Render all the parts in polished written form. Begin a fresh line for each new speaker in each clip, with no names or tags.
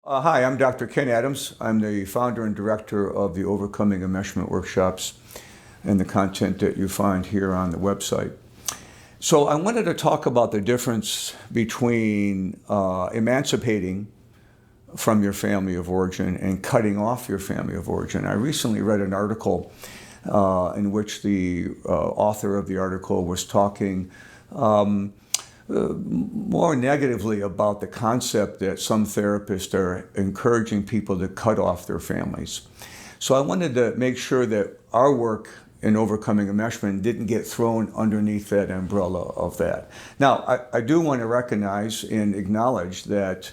Hi, I'm Dr. Ken Adams. I'm the founder and director of the Overcoming Enmeshment workshops and the content that you find here on the website. So I wanted to talk about the difference between emancipating from your family of origin and cutting off your family of origin. I recently read an article in which the author of the article was talking more negatively about the concept that some therapists are encouraging people to cut off their families. So I wanted to make sure that our work in overcoming enmeshment didn't get thrown underneath that umbrella of that. Now, I do want to recognize and acknowledge that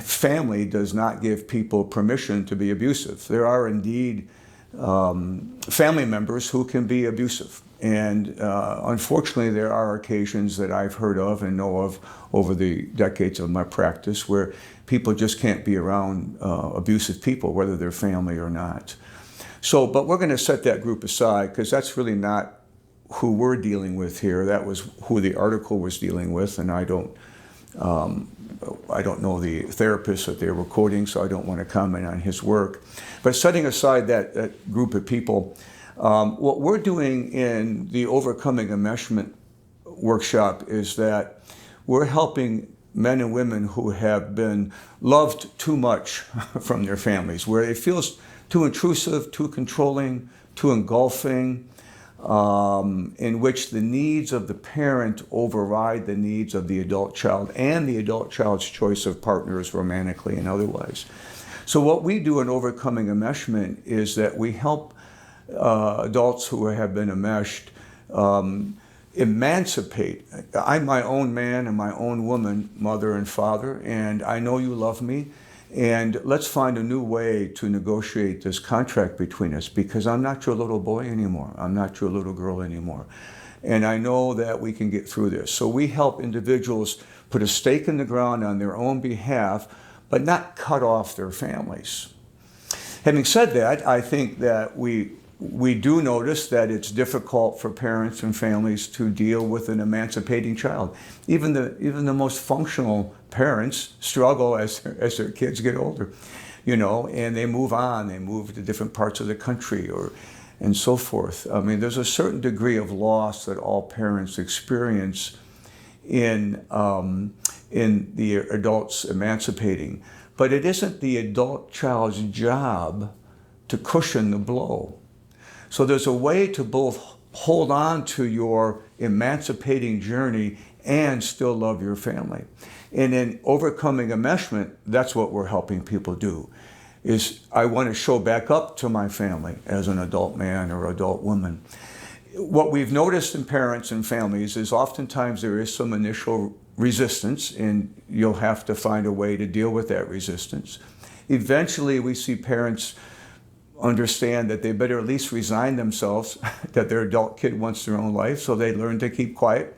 family does not give people permission to be abusive. There are indeed family members who can be abusive. And unfortunately, there are occasions that I've heard of and know of over the decades of my practice where people just can't be around abusive people, whether they're family or not. So, but we're going to set that group aside because that's really not who we're dealing with here. That was who the article was dealing with, and I don't know the therapist that they were quoting, so I don't want to comment on his work. But setting aside that group of people, what we're doing in the Overcoming Enmeshment workshop is that we're helping men and women who have been loved too much from their families, where it feels too intrusive, too controlling, too engulfing, in which the needs of the parent override the needs of the adult child and the adult child's choice of partners romantically and otherwise. So what we do in Overcoming Enmeshment is that we help adults who have been enmeshed emancipate. I'm my own man and my own woman, mother and father, and I know you love me, and let's find a new way to negotiate this contract between us because I'm not your little boy anymore. I'm not your little girl anymore. And I know that we can get through this. So we help individuals put a stake in the ground on their own behalf, but not cut off their families. Having said that, I think that we do notice that it's difficult for parents and families to deal with an emancipating child. Even the most functional parents struggle as their kids get older, and they move on. They move to different parts of the country and so forth. I mean, there's a certain degree of loss that all parents experience in the adults emancipating. But it isn't the adult child's job to cushion the blow. So there's a way to both hold on to your emancipating journey and still love your family. And in Overcoming Enmeshment, that's what we're helping people do, is I want to show back up to my family as an adult man or adult woman. What we've noticed in parents and families is oftentimes there is some initial resistance, and you'll have to find a way to deal with that resistance. Eventually, we see parents understand that they better at least resign themselves that their adult kid wants their own life, so they learn to keep quiet.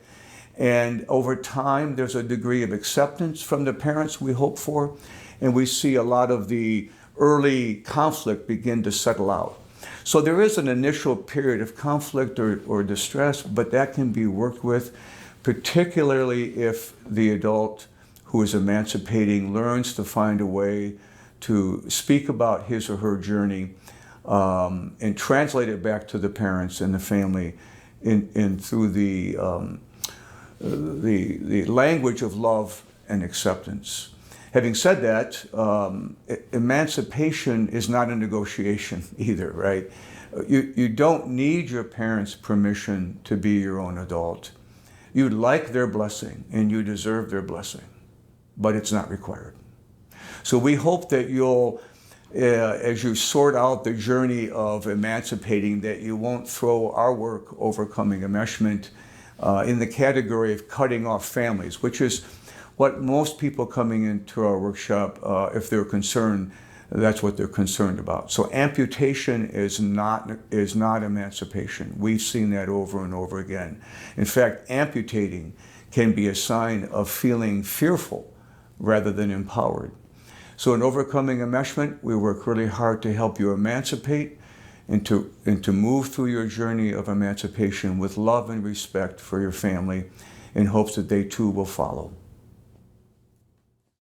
And over time, there's a degree of acceptance from the parents we hope for, and we see a lot of the early conflict begin to settle out. So there is an initial period of conflict or distress, but that can be worked with, particularly if the adult who is emancipating learns to find a way to speak about his or her journey and translate it back to the parents and the family in through the language of love and acceptance. Having said that, emancipation is not a negotiation either, right? You don't need your parents' permission to be your own adult. You'd like their blessing and you deserve their blessing, but it's not required. So we hope that you'll, as you sort out the journey of emancipating, that you won't throw our work, Overcoming Enmeshment, in the category of cutting off families, which is what most people coming into our workshop, if they're concerned, that's what they're concerned about. So amputation is not emancipation. We've seen that over and over again. In fact, amputating can be a sign of feeling fearful rather than empowered. So in Overcoming Enmeshment, we work really hard to help you emancipate and to move through your journey of emancipation with love and respect for your family in hopes that they too will follow.